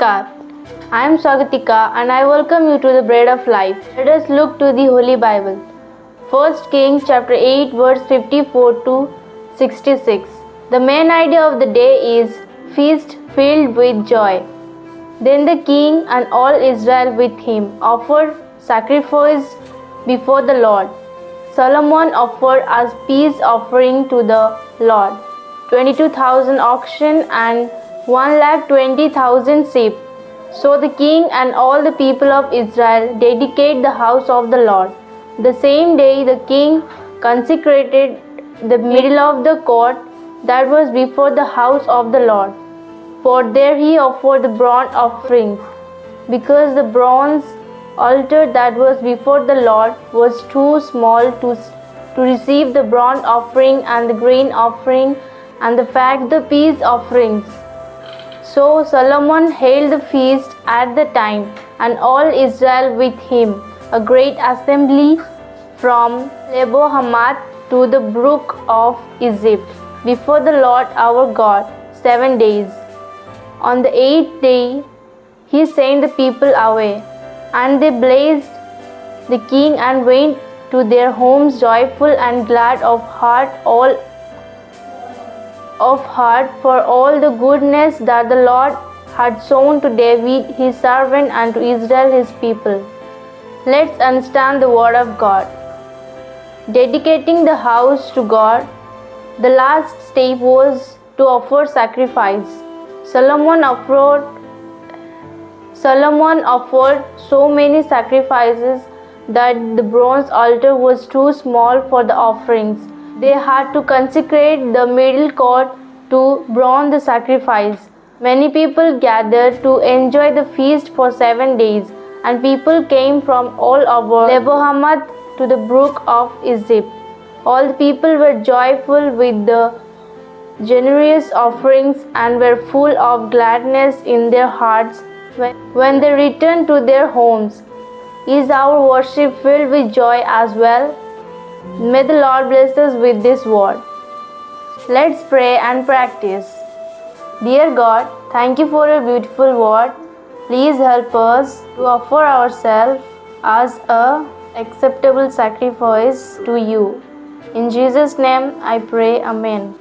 Namaskar. I am Swagatika and I welcome you to the Bread of Life. Let us look to the Holy Bible. 1 Kings chapter 8 verse 54 to 66. The main idea of the day is feast filled with joy. Then the king and all Israel with him offered sacrifice before the Lord. Solomon offered as peace offering to the Lord 22,000 oxen and 120,000 sheep. So the king and all the people of Israel dedicate the house of the Lord. The same day the king consecrated the middle of the court that was before the house of the Lord. For there he offered the burnt offerings, because the bronze altar that was before the Lord was too small to receive the burnt offering and the grain offering and the peace offerings. So Solomon held the feast at the time, and all Israel with him, a great assembly from Lebo Hamath to the brook of Egypt, before the Lord our God 7 days. On the 8th day he sent the people away, and they blessed the king and went to their homes joyful and glad of heart for all the goodness that the Lord had shown to David his servant and to Israel his people. Let's understand the word of God. Dedicating the house to God, the last step was to offer sacrifice. Solomon offered so many sacrifices that the bronze altar was too small for the offerings. They had to consecrate the middle court to burn the sacrifice. Many people gathered to enjoy the feast for 7 days, and people came from all over Lebo Hamath to the brook of Egypt. All the people were joyful with the generous offerings and were full of gladness in their hearts when they returned to their homes. Is our worship filled with joy as well? May the Lord bless us with this word. Let's pray and practice. Dear God, thank you for your beautiful word. Please help us to offer ourselves as an acceptable sacrifice to you. In Jesus' name I pray, Amen.